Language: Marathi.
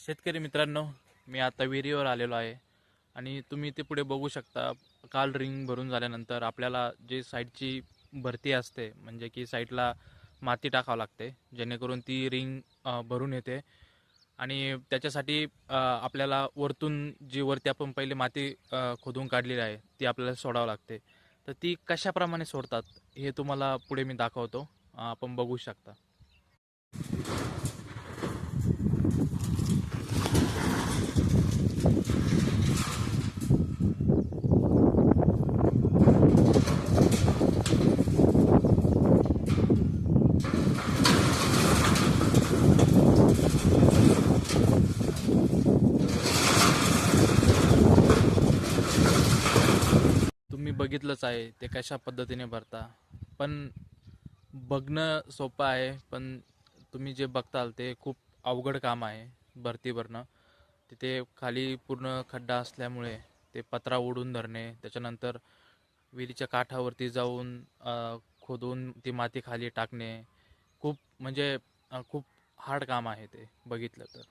शेतकरी मित्रांनो, मी आता विहिरीवर आलेलो आहे आणि तुम्ही ते पुढे बघू शकता. काल रिंग भरून झाल्यानंतर आपल्याला जे साईडची भरती असते, म्हणजे की साईडला माती टाकावं लागते, जेणेकरून ती रिंग भरून येते. आणि त्याच्यासाठी आपल्याला वरतून जी वरती आपण पहिले माती खोदून काढलेली आहे ती आपल्याला सोडावं लागते. तर ती कशाप्रमाणे सोडतात हे तुम्हाला पुढे मी दाखवतो. आपण बघू शकता. तुम्ही बघितलंच आहे ते कशा पद्धतीने भरता. पण बघणं सोपं आहे, पण तुम्ही जे बघताल ते खूप अवघड काम आहे भरती भरणं. तिथे खाली पूर्ण खड्डा असल्यामुळे ते पत्रा ओढून धरणे, त्याच्यानंतर विहिरीच्या काठावरती जाऊन खोदून ती माती खाली टाकणे, खूप म्हणजे खूप हार्ड काम आहे ते बघितलं तर.